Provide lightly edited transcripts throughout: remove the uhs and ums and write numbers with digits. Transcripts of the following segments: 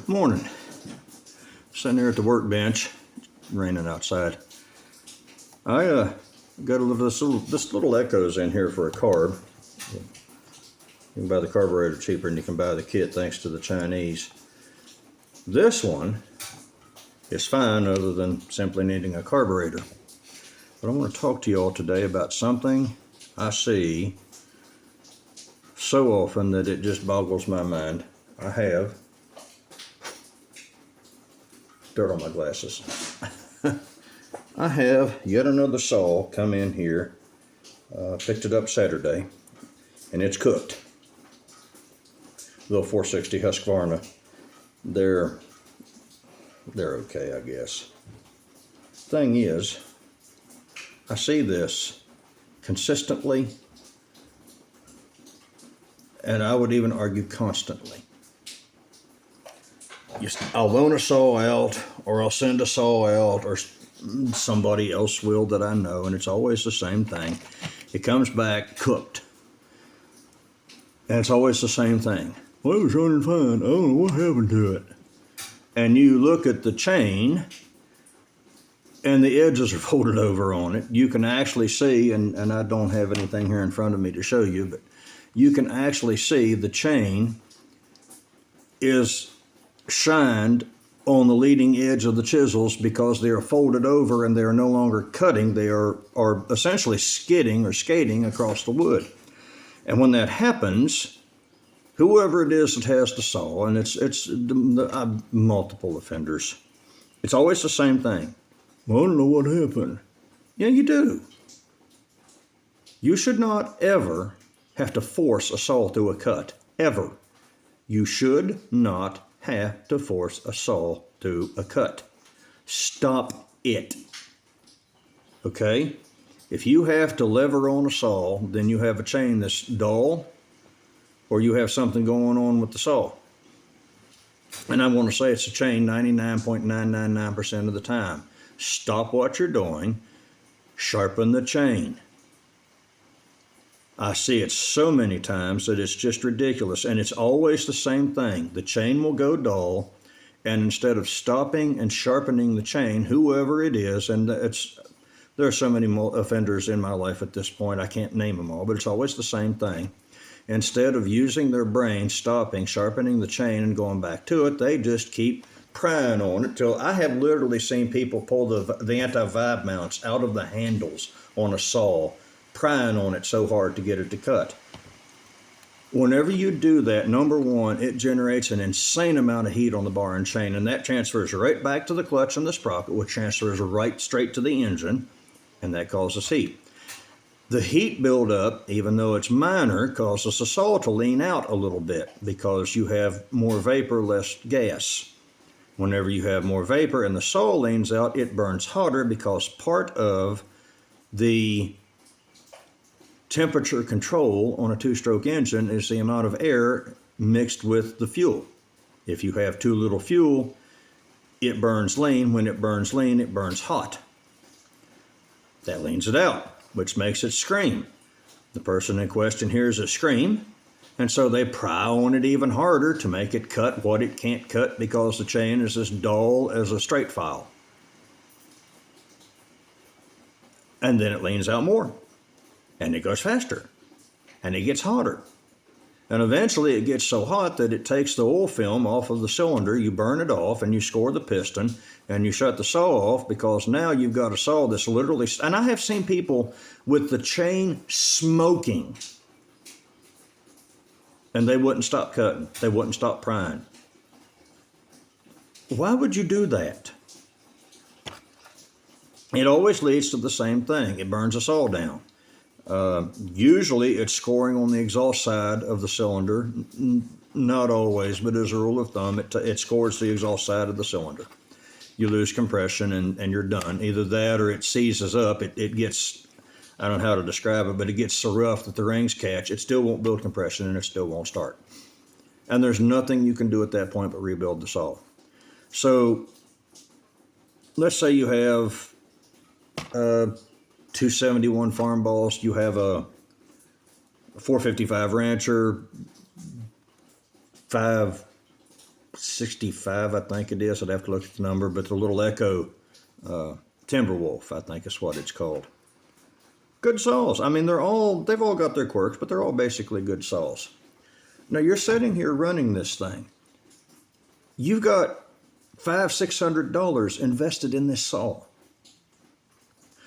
Morning. Sitting there at the workbench, raining outside. I got a little this little Echo's in here for a carb. You can buy the carburetor cheaper than you can buy the kit thanks to the Chinese. This one is fine other than simply needing a carburetor. But I want to talk to you all today about something I see so often that it just boggles my mind. I have dirt on my glasses. I have yet another saw come in here. Picked it up Saturday, and it's cooked. Little 460 Husqvarna. They're okay, I guess. Thing is, I see this consistently, and I would even argue constantly. I'll loan a saw out, or I'll send a saw out, or somebody else will that I know, and it's always the same thing. It comes back cooked. And it's always the same thing. Well, it was running fine. I don't know what happened to it. And you look at the chain, and the edges are folded over on it. You can actually see, and I don't have anything here in front of me to show you, but you can actually see the chain is shined on the leading edge of the chisels because they are folded over and they are no longer cutting. They are essentially skidding or skating across the wood. And when that happens, whoever it is that has the saw, and it's multiple offenders, it's always the same thing. Well, I don't know what happened. Yeah, you do. You should not ever have to force a saw through a cut. Ever. You should not have to force a saw through a cut. Stop it. Okay? If you have to lever on a saw, then you have a chain that's dull, or you have something going on with the saw. And I want to say it's a chain 99.999% of the time. Stop what you're doing. Sharpen the chain. I see it so many times that it's just ridiculous, and it's always the same thing. The chain will go dull, and instead of stopping and sharpening the chain, whoever it is, and there are so many offenders in my life at this point, I can't name them all, but it's always the same thing. Instead of using their brain, stopping, sharpening the chain, and going back to it, they just keep prying on it till I have literally seen people pull the anti-vibe mounts out of the handles on a saw, prying on it so hard to get it to cut. Whenever you do that, number one, it generates an insane amount of heat on the bar and chain, and that transfers right back to the clutch and the sprocket, which transfers right straight to the engine, and that causes heat. The heat buildup, even though it's minor, causes the saw to lean out a little bit because you have more vapor, less gas. Whenever you have more vapor and the saw leans out, it burns hotter because part of the temperature control on a two-stroke engine is the amount of air mixed with the fuel. If you have too little fuel, it burns lean. When it burns lean, it burns hot. That leans it out, which makes it scream. The person in question hears it scream, and so they pry on it even harder to make it cut what it can't cut because the chain is as dull as a straight file. And then it leans out more. And it goes faster, and it gets hotter. And eventually it gets so hot that it takes the oil film off of the cylinder, you burn it off, and you score the piston, and you shut the saw off because now you've got a saw that's literally, and I have seen people with the chain smoking, and they wouldn't stop cutting. They wouldn't stop prying. Why would you do that? It always leads to the same thing. It burns the saw down. Usually it's scoring on the exhaust side of the cylinder. Not always, but as a rule of thumb, it scores the exhaust side of the cylinder. You lose compression and you're done. Either that or it seizes up. It gets, I don't know how to describe it, but it gets so rough that the rings catch. It still won't build compression and it still won't start. And there's nothing you can do at that point but rebuild the saw. So let's say you have 271 farm balls, you have a 455 Rancher, 5 65, I think it is. I'd have to look at the number, but the little Echo Timberwolf, I think is what it's called. Good saws. I mean, they've all got their quirks, but they're all basically good saws. Now you're sitting here running this thing. You've got $500-$600 invested in this saw.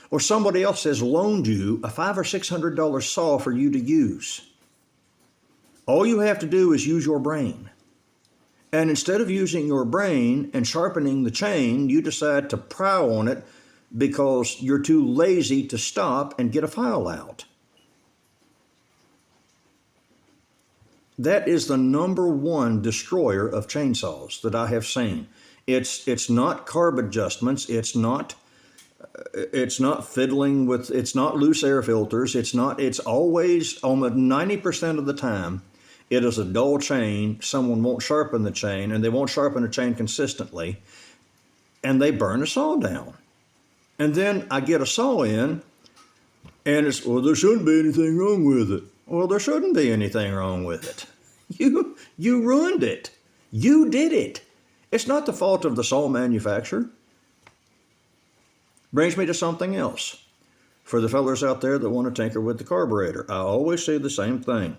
Or somebody else has loaned you a $500 or $600 saw for you to use. All you have to do is use your brain. And instead of using your brain and sharpening the chain, you decide to prow on it because you're too lazy to stop and get a file out. That is the number one destroyer of chainsaws that I have seen. It's not carb adjustments. It's not fiddling with, it's not loose air filters. It's always, almost 90% of the time, it is a dull chain. Someone won't sharpen the chain, and they won't sharpen a chain consistently, and they burn a saw down. And then I get a saw in, and it's, well, there shouldn't be anything wrong with it. Well, there shouldn't be anything wrong with it. You ruined it. You did it. It's not the fault of the saw manufacturer. Brings me to something else. For the fellers out there that want to tinker with the carburetor, I always say the same thing.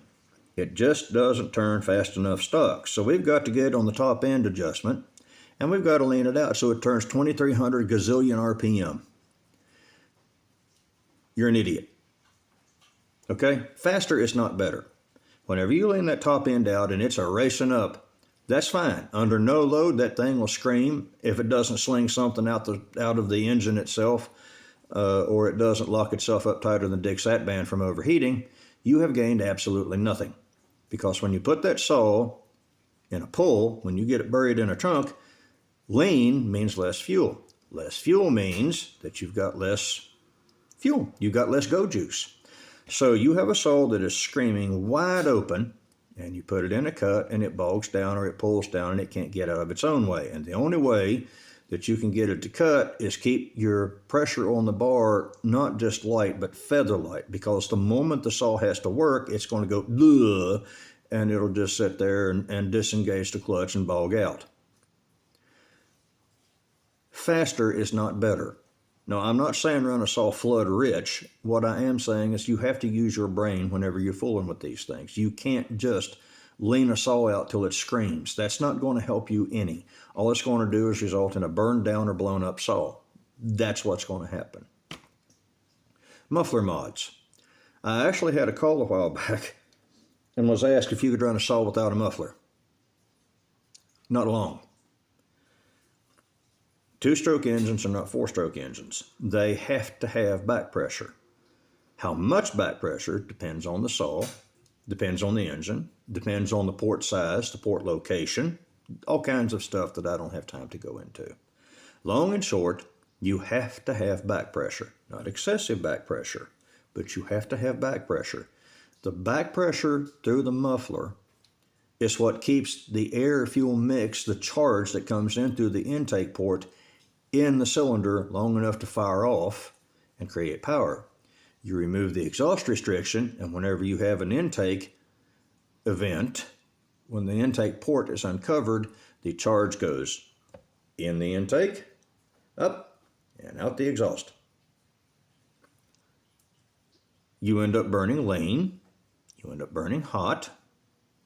It just doesn't turn fast enough stock. So we've got to get on the top end adjustment, and we've got to lean it out so it turns 2,300 gazillion RPM. You're an idiot. Okay? Faster is not better. Whenever you lean that top end out and it's a racing up, that's fine. Under no load, that thing will scream. If it doesn't sling something out of the engine itself, or it doesn't lock itself up tighter than Dick Satban from overheating, you have gained absolutely nothing. Because when you put that saw in a pull, when you get it buried in a trunk, lean means less fuel. Less fuel means that you've got less fuel. You've got less go juice. So you have a saw that is screaming wide open, and you put it in a cut, and it bogs down or it pulls down, and it can't get out of its own way. And the only way that you can get it to cut is keep your pressure on the bar not just light, but feather light, because the moment the saw has to work, it's going to go bleh, and it'll just sit there and disengage the clutch and bog out. Faster is not better. Now, I'm not saying run a saw flood rich. What I am saying is you have to use your brain whenever you're fooling with these things. You can't just lean a saw out till it screams. That's not going to help you any. All it's going to do is result in a burned down or blown up saw. That's what's going to happen. Muffler mods. I actually had a call a while back and was asked if you could run a saw without a muffler. Not long. Two-stroke engines are not four-stroke engines. They have to have back pressure. How much back pressure depends on the saw, depends on the engine, depends on the port size, the port location, all kinds of stuff that I don't have time to go into. Long and short, you have to have back pressure. Not excessive back pressure, but you have to have back pressure. The back pressure through the muffler is what keeps the air-fuel mix, the charge that comes in through the intake port, in the cylinder long enough to fire off and create power. You remove the exhaust restriction, and whenever you have an intake event, when the intake port is uncovered, the charge goes in the intake, up, and out the exhaust. You end up burning lean. You end up burning hot.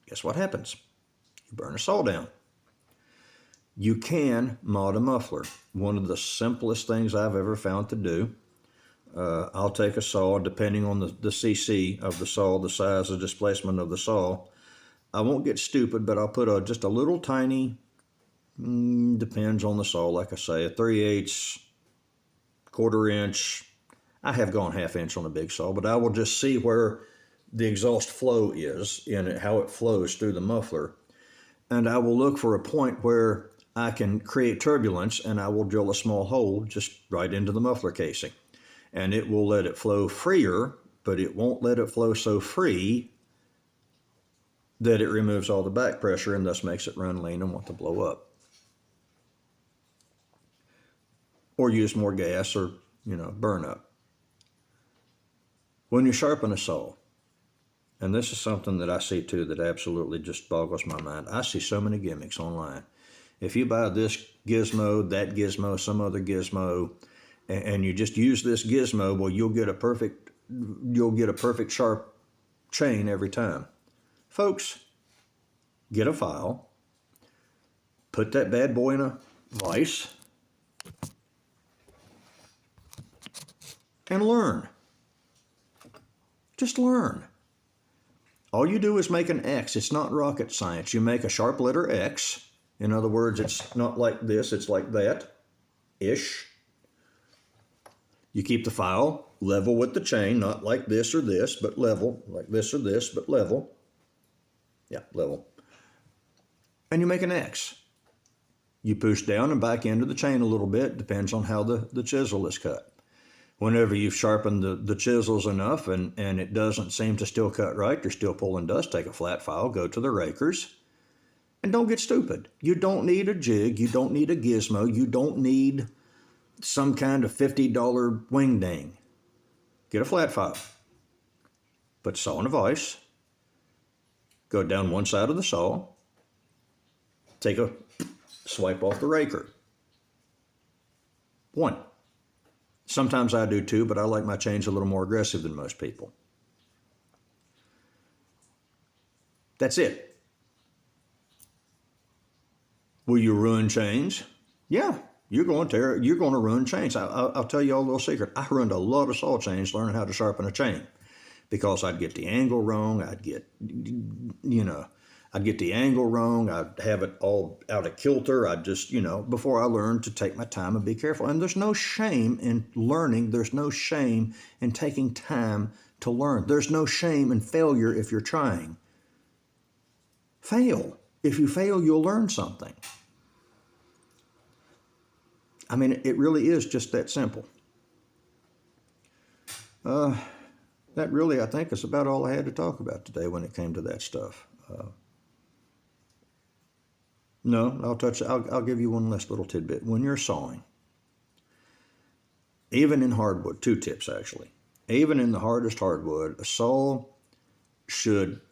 Guess what happens? You burn a saw down. You can mod a muffler. One of the simplest things I've ever found to do. I'll take a saw, depending on the cc of the saw, the size, the displacement of the saw. I won't get stupid, but I'll put just a little tiny, depends on the saw, like I say, a 3/8, quarter inch. I have gone half inch on a big saw, but I will just see where the exhaust flow is in it, how it flows through the muffler. And I will look for a point where I can create turbulence, and I will drill a small hole just right into the muffler casing. And it will let it flow freer, but it won't let it flow so free that it removes all the back pressure and thus makes it run lean and want to blow up. Or use more gas or, burn up. When you sharpen a saw, and this is something that I see too that absolutely just boggles my mind. I see so many gimmicks online. If you buy this gizmo, that gizmo, some other gizmo, and you just use this gizmo, well, you'll get a perfect sharp chain every time. Folks, get a file, put that bad boy in a vise, and learn. Just learn. All you do is make an X. It's not rocket science. You make a sharp letter X. In other words, it's not like this, it's like that-ish. You keep the file level with the chain, not like this or this, but level, like this or this, but level. Yeah, level. And you make an X. You push down and back into the chain a little bit, depends on how the chisel is cut. Whenever you've sharpened the chisels enough and it doesn't seem to still cut right, you're still pulling dust, take a flat file, go to the rakers, and don't get stupid. You don't need a jig, you don't need a gizmo, you don't need some kind of $50 wing ding. Get a flat file. Put saw in a vise, go down one side of the saw, take a swipe off the raker. One. Sometimes I do too, but I like my chains a little more aggressive than most people. That's it. Will you ruin chains? Yeah, you're going to ruin chains. I'll tell you a little secret. I ruined a lot of saw chains learning how to sharpen a chain because I'd get the angle wrong. I'd get the angle wrong. I'd have it all out of kilter. I'd just, before I learned to take my time and be careful. And there's no shame in learning. There's no shame in taking time to learn. There's no shame in failure if you're trying. Fail. If you fail, you'll learn something. I mean, it really is just that simple. That really, I think, is about all I had to talk about today when it came to that stuff. No, I'll give you one last little tidbit. When you're sawing, even in hardwood, 2 tips actually. Even in the hardest hardwood, a saw should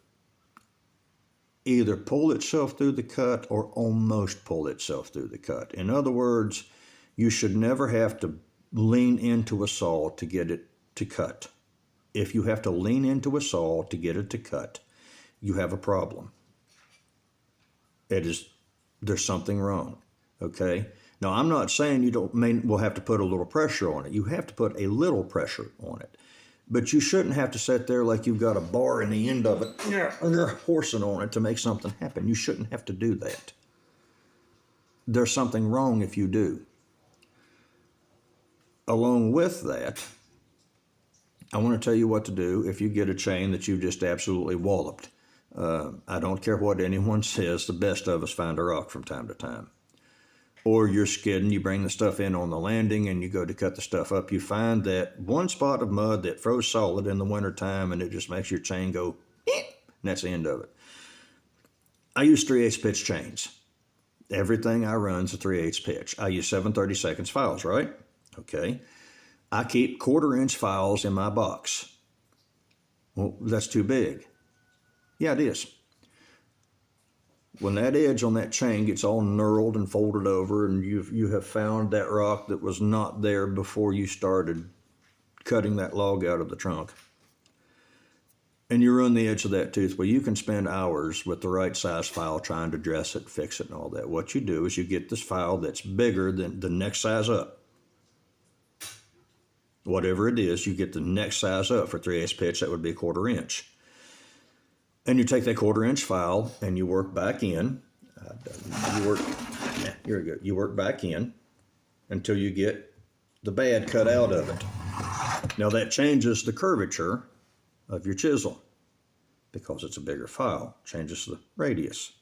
either pull itself through the cut or almost pull itself through the cut. In other words, you should never have to lean into a saw to get it to cut. If you have to lean into a saw to get it to cut, you have a problem. There's something wrong, okay? Now, I'm not saying we'll have to put a little pressure on it. You have to put a little pressure on it. But you shouldn't have to sit there like you've got a bar in the end of it and you're horsing on it to make something happen. You shouldn't have to do that. There's something wrong if you do. Along with that, I want to tell you what to do if you get a chain that you just absolutely walloped. I don't care what anyone says, the best of us find a rock from time to time. Or you're skidding, you bring the stuff in on the landing and you go to cut the stuff up. You find that one spot of mud that froze solid in the wintertime and it just makes your chain go, and that's the end of it. I use 3/8 pitch chains. Everything I run's a 3/8 pitch. I use 7/32 files, right? Okay. I keep 1/4-inch files in my box. Well, that's too big. Yeah, it is. When that edge on that chain gets all knurled and folded over and you have found that rock that was not there before you started cutting that log out of the trunk, and you ruin the edge of that tooth, well, you can spend hours with the right size file trying to dress it, fix it, and all that. What you do is you get this file that's bigger than the next size up. Whatever it is, you get the next size up. For 3/8 pitch, that would be 1/4 inch. And you take that 1/4 inch file and you work back in. You work back in until you get the bad cut out of it. Now that changes the curvature of your chisel because it's a bigger file. Changes the radius.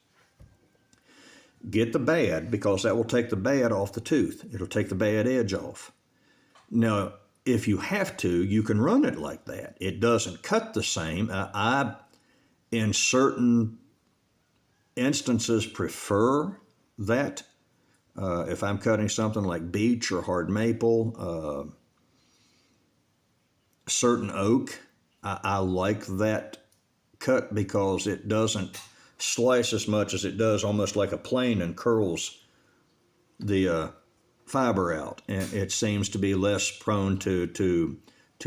Get the bad because that will take the bad off the tooth. It'll take the bad edge off. Now, if you have to, you can run it like that. It doesn't cut the same. I in certain instances, prefer that. If I'm cutting something like beech or hard maple, certain oak, I like that because it doesn't slice as much as it does almost like a plane and curls fiber out, and it seems to be less prone to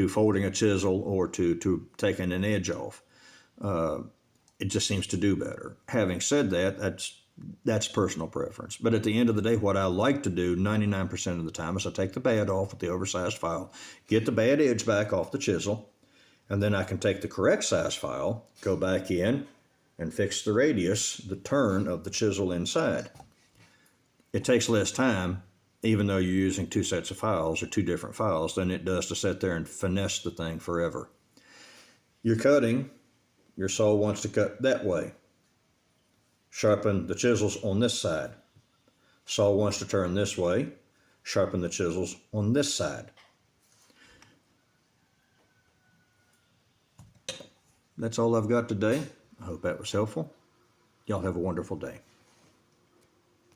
folding a chisel or to taking an edge off. It just seems to do better. Having said that, that's personal preference. But at the end of the day, what I like to do 99% of the time is I take the bad off with the oversized file, get the bad edge back off the chisel, and then I can take the correct size file, go back in, and fix the radius, the turn of the chisel inside. It takes less time, even though you're using two sets of files or two different files, than it does to sit there and finesse the thing forever. You're cutting, your saw wants to cut that way. Sharpen the chisels on this side. Saw wants to turn this way. Sharpen the chisels on this side. That's all I've got today. I hope that was helpful. Y'all have a wonderful day.